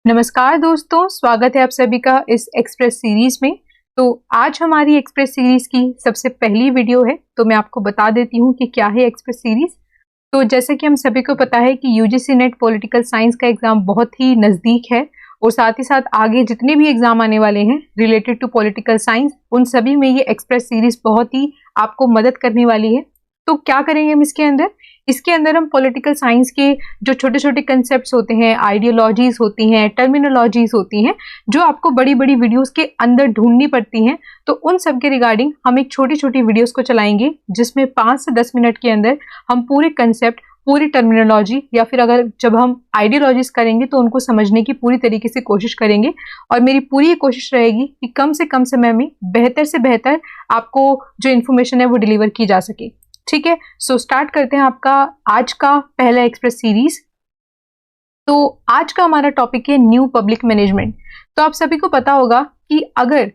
नमस्कार दोस्तों, स्वागत है आप सभी का इस एक्सप्रेस सीरीज में। तो आज हमारी एक्सप्रेस सीरीज की सबसे पहली वीडियो है, तो मैं आपको बता देती हूँ कि क्या है एक्सप्रेस सीरीज। तो जैसे कि हम सभी को पता है कि यूजीसी नेट पॉलिटिकल साइंस का एग्जाम बहुत ही नज़दीक है और साथ ही साथ आगे जितने भी एग्जाम आने वाले हैं रिलेटेड टू पॉलिटिकल साइंस, उन सभी में ये एक्सप्रेस सीरीज बहुत ही आपको मदद करने वाली है। तो क्या करेंगे हम इसके अंदर हम पॉलिटिकल साइंस के जो छोटे छोटे कंसेप्ट्स होते हैं, आइडियोलॉजीज होती हैं, टर्मिनोलॉजीज होती हैं, जो आपको बड़ी बड़ी वीडियोस के अंदर ढूंढनी पड़ती हैं, तो उन सब के रिगार्डिंग हम एक छोटी छोटी वीडियोस को चलाएंगे जिसमें 5 से 10 मिनट के अंदर हम पूरे कंसेप्ट, पूरी टर्मिनोलॉजी या फिर अगर जब हम आइडियोलॉजीज करेंगे तो उनको समझने की पूरी तरीके से कोशिश करेंगे। और मेरी पूरी कोशिश रहेगी कि कम से कम समय में बेहतर से बेहतर आपको जो इन्फॉर्मेशन है वो डिलीवर की जा सके। ठीक है, सो स्टार्ट करते हैं आपका आज का पहला एक्सप्रेस सीरीज। तो आज का हमारा टॉपिक है न्यू पब्लिक मैनेजमेंट। तो आप सभी को पता होगा कि अगर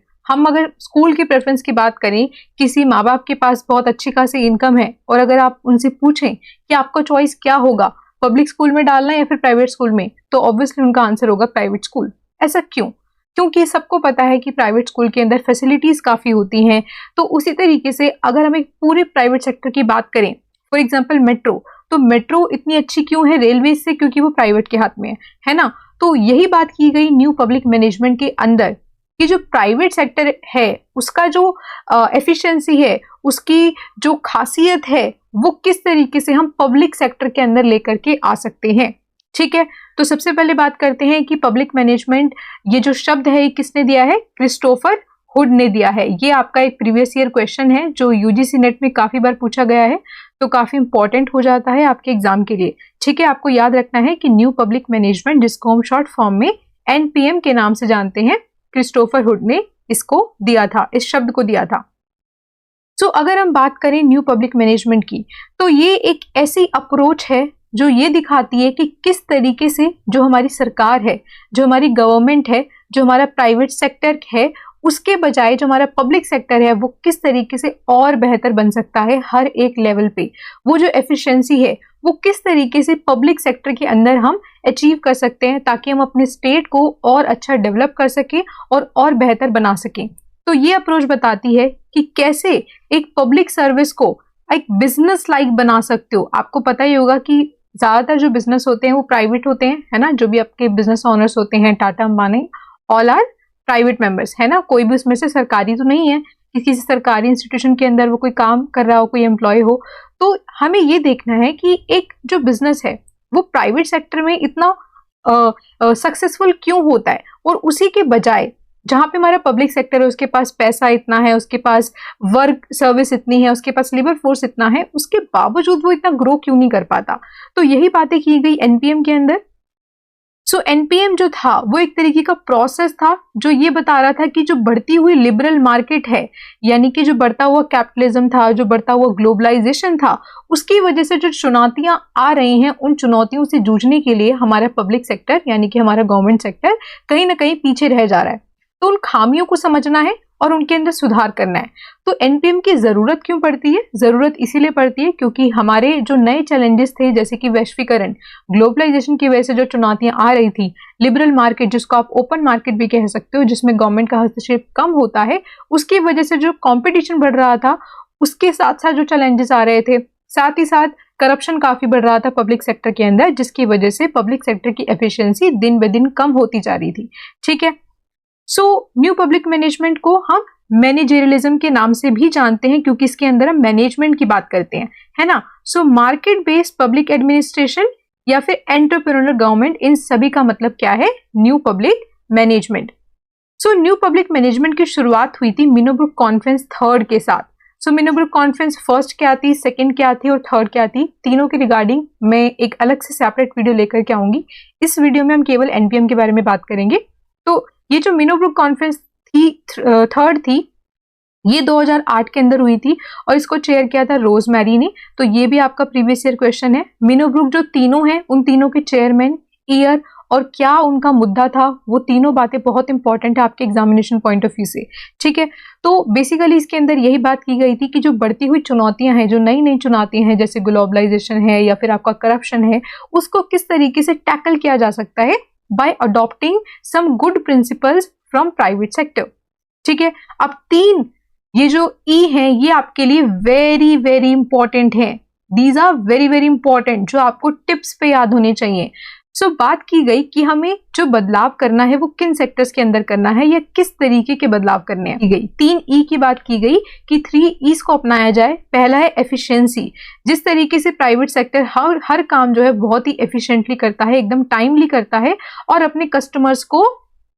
स्कूल की प्रेफरेंस की बात करें, किसी माँ बाप के पास बहुत अच्छी खासी इनकम है और अगर आप उनसे पूछें कि आपका चॉइस क्या होगा, पब्लिक स्कूल में डालना या फिर प्राइवेट स्कूल में, तो ऑब्वियसली उनका आंसर होगा प्राइवेट स्कूल। ऐसा क्यों? क्योंकि सबको पता है कि प्राइवेट स्कूल के अंदर फैसिलिटीज काफ़ी होती हैं। तो उसी तरीके से अगर हम एक पूरे प्राइवेट सेक्टर की बात करें, फॉर एग्जांपल मेट्रो, तो मेट्रो इतनी अच्छी क्यों है रेलवे से? क्योंकि वो प्राइवेट के हाथ में है ना। तो यही बात की गई न्यू पब्लिक मैनेजमेंट के अंदर कि जो प्राइवेट सेक्टर है उसका जो एफिशिएंसी है, उसकी जो खासियत है, वो किस तरीके से हम पब्लिक सेक्टर के अंदर लेकर के आ सकते हैं। ठीक है, तो सबसे पहले बात करते हैं कि पब्लिक मैनेजमेंट, ये जो शब्द है ये किसने दिया है? क्रिस्टोफर हुड ने दिया है। ये आपका एक प्रीवियस ईयर क्वेश्चन है जो यूजीसी नेट में काफी बार पूछा गया है, तो काफी इंपॉर्टेंट हो जाता है आपके एग्जाम के लिए। ठीक है, आपको याद रखना है कि न्यू पब्लिक मैनेजमेंट, जिसको हम शॉर्ट फॉर्म में एनपीएम के नाम से जानते हैं, क्रिस्टोफर हुड ने इसको दिया था, इस शब्द को दिया था। सो अगर हम बात करें न्यू पब्लिक मैनेजमेंट की, तो ये एक ऐसी अप्रोच है जो ये दिखाती है कि किस तरीके से जो हमारी सरकार है, जो हमारी गवर्नमेंट है, जो हमारा प्राइवेट सेक्टर है, उसके बजाय जो हमारा पब्लिक सेक्टर है वो किस तरीके से और बेहतर बन सकता है हर एक लेवल पे। वो जो एफिशिएंसी है वो किस तरीके से पब्लिक सेक्टर के अंदर हम अचीव कर सकते हैं ताकि हम अपने स्टेट को और अच्छा डेवलप कर सकें और बेहतर बना सकें। तो ये अप्रोच बताती है कि कैसे एक पब्लिक सर्विस को एक बिजनेस लाइक बना सकते हो। आपको पता ही होगा कि ज्यादातर जो बिजनेस होते हैं वो प्राइवेट होते हैं, है ना। जो भी आपके बिजनेस ओनर्स होते हैं, Tata, Ambani, all are private members, है ना। कोई भी उसमें से सरकारी तो नहीं है कि किसी सरकारी इंस्टीट्यूशन के अंदर वो कोई काम कर रहा हो, कोई एम्प्लॉय हो। तो हमें ये देखना है कि एक जो बिजनेस है वो प्राइवेट सेक्टर में इतना सक्सेसफुल क्यों होता है, और उसी के बजाय जहां पे हमारा पब्लिक सेक्टर है उसके पास पैसा इतना है, उसके पास वर्क सर्विस इतनी है, उसके पास लेबर फोर्स इतना है, उसके बावजूद वो इतना ग्रो क्यों नहीं कर पाता। तो यही बातें की गई एनपीएम के अंदर। सो एनपीएम जो था वो एक तरीके का प्रोसेस था जो ये बता रहा था कि जो बढ़ती हुई लिबरल मार्केट है, यानी कि जो बढ़ता हुआ कैपिटलिज्म था, जो बढ़ता हुआ ग्लोबलाइजेशन था, उसकी वजह से जो चुनौतियां आ रही हैं, उन चुनौतियों से जूझने के लिए हमारा पब्लिक सेक्टर यानी कि हमारा गवर्नमेंट सेक्टर कहीं ना कहीं पीछे रह जा रहा है। तो उन खामियों को समझना है और उनके अंदर सुधार करना है। तो एनपीएम की जरूरत क्यों पड़ती है? जरूरत इसीलिए पड़ती है क्योंकि हमारे जो नए चैलेंजेस थे, जैसे कि वैश्वीकरण, ग्लोबलाइजेशन की वजह से जो चुनौतियां आ रही थी, लिबरल मार्केट जिसको आप ओपन मार्केट भी कह सकते हो, जिसमें गवर्नमेंट का हस्तक्षेप कम होता है, उसकी वजह से जो कॉम्पिटिशन बढ़ रहा था, उसके साथ साथ जो चैलेंजेस आ रहे थे, साथ ही साथ करप्शन काफी बढ़ रहा था पब्लिक सेक्टर के अंदर, जिसकी वजह से पब्लिक सेक्टर की एफिशिएंसी दिन ब दिन कम होती जा रही थी। ठीक है, सो न्यू पब्लिक मैनेजमेंट को हम मैनेजरियलिज्म के नाम से भी जानते हैं क्योंकि इसके अंदर हम मैनेजमेंट की बात करते हैं, है ना। So market based public administration या फिर एंटरप्रेन्योरल गवर्नमेंट, इन सभी का मतलब क्या है? New public management. So new public management की शुरुआत हुई थी मिनोब्रुक कॉन्फ्रेंस थर्ड के साथ। सो मिनोब्रुक कॉन्फ्रेंस फर्स्ट क्या थी, सेकंड क्या थी और थर्ड क्या थी, तीनों के रिगार्डिंग मैं एक अलग से सेपरेट वीडियो लेकर के आऊंगी। इस वीडियो में हम केवल एनपीएम के बारे में बात करेंगे। तो ये जो मिनोब्रुक कॉन्फ्रेंस थी, थर्ड थी, ये 2008 के अंदर हुई थी और इसको चेयर किया था रोजमेरी ने। तो ये भी आपका प्रीवियस ईयर क्वेश्चन है। मिनोब्रुक जो तीनों हैं, उन तीनों के चेयरमैन, ईयर और क्या उनका मुद्दा था, वो तीनों बातें बहुत इंपॉर्टेंट है आपके एग्जामिनेशन पॉइंट ऑफ व्यू से। ठीक है, तो बेसिकली इसके अंदर यही बात की गई थी कि जो बढ़ती हुई चुनौतियां हैं, जो नई नई चुनौतियां हैं, जैसे ग्लोबलाइजेशन है या फिर आपका करप्शन है, उसको किस तरीके से टैकल किया जा सकता है by adopting some good principles from private sector. ठीक है, अब 3 ये जो ई हैं ये आपके लिए वेरी वेरी इंपॉर्टेंट है। These are very very important, जो आपको टिप्स पे याद होने चाहिए। सो बात की गई कि हमें जो बदलाव करना है वो किन सेक्टर्स के अंदर करना है या किस तरीके के बदलाव करने की गई। 3 ई की बात की गई कि 3 ईज को अपनाया जाए। पहला है एफिशिएंसी, जिस तरीके से प्राइवेट सेक्टर हर काम जो है बहुत ही एफिशिएंटली करता है, एकदम टाइमली करता है और अपने कस्टमर्स को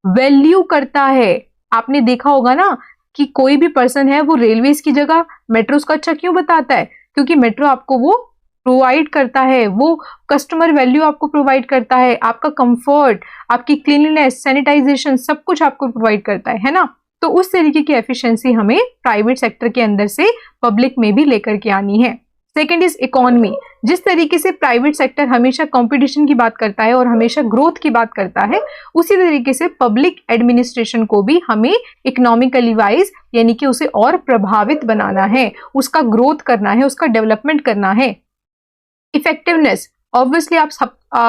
वैल्यू करता है। आपने देखा होगा ना कि कोई भी पर्सन है वो रेलवेज की जगह मेट्रोस को अच्छा क्यों बताता है, क्योंकि मेट्रो आपको वो प्रोवाइड करता है, वो कस्टमर वैल्यू आपको प्रोवाइड करता है, आपका कंफर्ट, आपकी क्लीनलीनेस, सैनिटाइजेशन सब कुछ आपको प्रोवाइड करता है ना। तो उस तरीके की एफिशिएंसी हमें प्राइवेट सेक्टर के अंदर से पब्लिक में भी लेकर के आनी है। सेकेंड इज इकोनॉमी, जिस तरीके से प्राइवेट सेक्टर हमेशा कंपटीशन की बात करता है और हमेशा ग्रोथ की बात करता है, उसी तरीके से पब्लिक एडमिनिस्ट्रेशन को भी हमें इकोनॉमिकली वाइज यानी कि उसे और प्रभावित बनाना है, उसका ग्रोथ करना है, उसका डेवलपमेंट करना है। इफेक्टिवनेस, ऑब्वियसली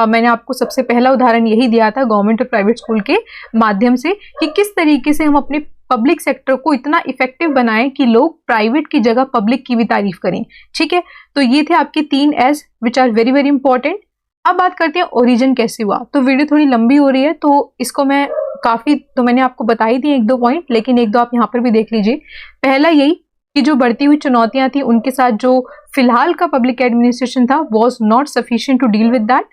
मैंने आपको सबसे पहला उदाहरण यही दिया था गवर्नमेंट और प्राइवेट स्कूल के माध्यम से कि किस तरीके से हम अपने पब्लिक सेक्टर को इतना इफेक्टिव बनाएं कि लोग प्राइवेट की जगह पब्लिक की भी तारीफ करें। ठीक है, तो ये थे आपके 3 S which are very very important. अब बात करते हैं ओरिजिन कैसे हुआ। तो वीडियो थोड़ी लंबी हो रही है तो इसको मैं तो मैंने आपको बताई थी 1-2 पॉइंट, लेकिन 1-2 आप यहाँ पर भी देख लीजिए। पहला यही कि जो बढ़ती हुई चुनौतियां थी उनके साथ जो फिलहाल का पब्लिक एडमिनिस्ट्रेशन था was not sufficient to deal with that.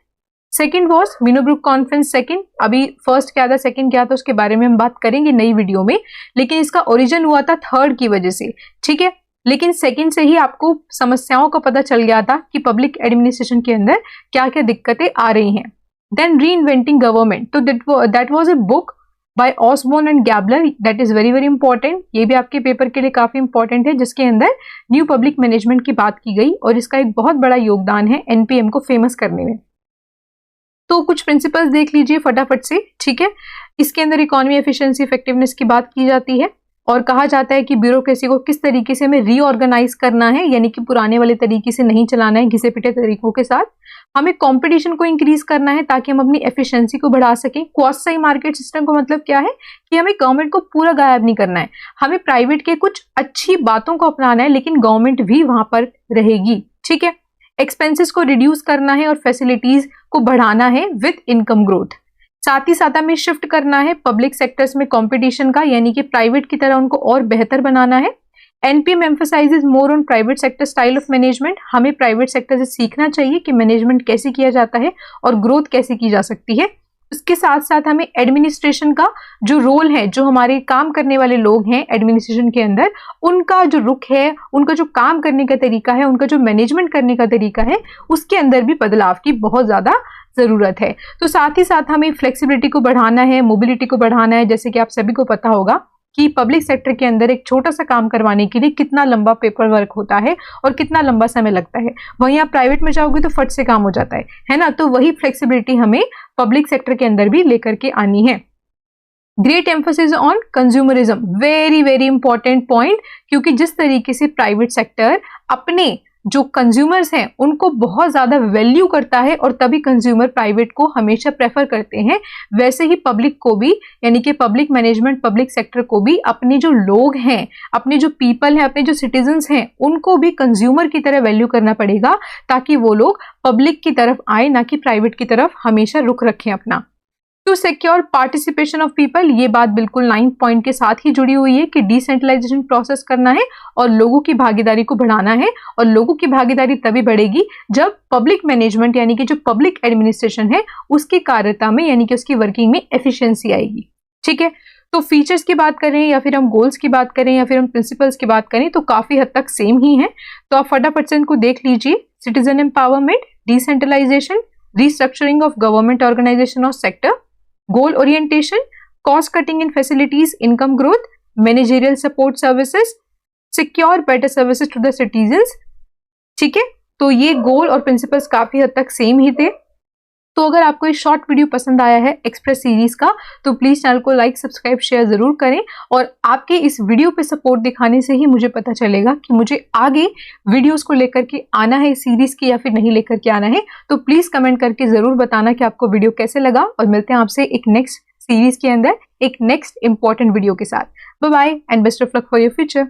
Second was Minnowbrook conference. Second, अभी फर्स्ट क्या था सेकेंड क्या था उसके बारे में हम बात करेंगे नई वीडियो में, लेकिन इसका ओरिजिन हुआ था थर्ड की वजह से। ठीक है, लेकिन सेकेंड से ही आपको समस्याओं का पता चल गया था कि पब्लिक एडमिनिस्ट्रेशन के अंदर क्या क्या दिक्कतें आ रही हैं। देन री इन्वेंटिंग गवर्नमेंट, तो that was a book by Osborne and Gabler, that is very very important. ये भी आपके पेपर के लिए काफी इंपॉर्टेंट है, जिसके अंदर न्यू पब्लिक मैनेजमेंट की बात की गई और इसका एक बहुत बड़ा योगदान है एनपीएम को फेमस करने में। तो कुछ प्रिंसिपल्स देख लीजिए फटाफट से। ठीक है, इसके अंदर इकोनॉमी, एफिशिएंसी, इफेक्टिवनेस की बात की जाती है और कहा जाता है कि ब्यूरोक्रेसी को किस तरीके से हमें रीऑर्गेनाइज करना है, यानी कि पुराने वाले तरीके से नहीं चलाना है घिसे पिटे तरीकों के साथ। हमें कंपटीशन को इंक्रीज करना है ताकि हम अपनी एफिशिएंसी को बढ़ा सकें। क्वासी मार्केट सिस्टम का मतलब क्या है कि हमें गवर्नमेंट को पूरा गायब नहीं करना है, हमें प्राइवेट के कुछ अच्छी बातों को अपनाना है, लेकिन गवर्नमेंट भी वहां पर रहेगी। ठीक है, एक्सपेंसेस को रिड्यूस करना है और फैसिलिटीज को बढ़ाना है विद इनकम ग्रोथ। साथ ही साथ हमें शिफ्ट करना है पब्लिक सेक्टर्स में कंपटीशन का, यानी कि प्राइवेट की तरह उनको और बेहतर बनाना है। NPM emphasises more on private sector style of management, हमें प्राइवेट सेक्टर से सीखना चाहिए कि मैनेजमेंट कैसे किया जाता है और ग्रोथ कैसे की जा सकती है। उसके साथ साथ हमें एडमिनिस्ट्रेशन का जो रोल है, जो हमारे काम करने वाले लोग हैं एडमिनिस्ट्रेशन के अंदर, उनका जो रुख है, उनका जो काम करने का तरीका है, उनका जो मैनेजमेंट करने का तरीका है, उसके अंदर भी बदलाव की बहुत ज्यादा जरूरत है। तो साथ ही साथ हमें फ्लेक्सिबिलिटी को बढ़ाना है, मोबिलिटी को बढ़ाना है। जैसे कि आप सभी को पता होगा कि पब्लिक सेक्टर के अंदर एक छोटा सा काम करवाने के लिए कितना लंबा पेपर वर्क होता है और कितना लंबा समय लगता है, वहीं आप प्राइवेट में जाओगे तो फट से काम हो जाता है ना। तो वही फ्लेक्सिबिलिटी हमें पब्लिक सेक्टर के अंदर भी लेकर के आनी है। Great emphasis on consumerism, very very important point, क्योंकि जिस तरीके से प्राइवेट सेक्टर अपने जो कंज्यूमर्स हैं उनको बहुत ज्यादा वैल्यू करता है और तभी कंज्यूमर प्राइवेट को हमेशा प्रेफर करते हैं, वैसे ही पब्लिक को भी, यानी कि पब्लिक मैनेजमेंट, पब्लिक सेक्टर को भी अपने जो लोग हैं, अपने जो पीपल हैं, अपने जो सिटीजन्स हैं, उनको भी कंज्यूमर की तरह वैल्यू करना पड़ेगा ताकि वो लोग पब्लिक की तरफ आए, ना कि प्राइवेट की तरफ हमेशा रुख रखें अपना। To secure participation of people, ये बात बिल्कुल 9 पॉइंट के साथ ही जुड़ी हुई है कि डिसेंट्रलाइजेशन प्रोसेस करना है और लोगों की भागीदारी को बढ़ाना है। और लोगों की भागीदारी तभी बढ़ेगी जब पब्लिक मैनेजमेंट, यानी कि जो पब्लिक एडमिनिस्ट्रेशन है, उसकी कार्यता में, यानी कि उसकी वर्किंग में एफिशिएंसी आएगी। ठीक है, तो फीचर्स की बात करें या फिर हम गोल्स की बात करें या फिर हम प्रिंसिपल्स की बात करें तो काफी हद तक सेम ही है। तो आप फटाफट से इनको देख लीजिए। Citizen empowerment, decentralisation, restructuring of government organisation और sector, goal orientation, cost cutting in facilities, income growth, managerial support services, secure better services to the citizens। ठीक है, तो ये गोल और प्रिंसिपल्स काफी हद तक सेम ही थे। तो अगर आपको ये शॉर्ट वीडियो पसंद आया है एक्सप्रेस सीरीज का तो प्लीज चैनल को लाइक सब्सक्राइब शेयर जरूर करें, और आपके इस वीडियो पे सपोर्ट दिखाने से ही मुझे पता चलेगा कि मुझे आगे वीडियोस को लेकर के आना है सीरीज की या फिर नहीं लेकर के आना है। तो प्लीज कमेंट करके जरूर बताना कि आपको वीडियो कैसे लगा, और मिलते हैं आपसे एक नेक्स्ट सीरीज के अंदर एक नेक्स्ट इंपॉर्टेंट वीडियो के साथ। Bye bye and best of luck for your future.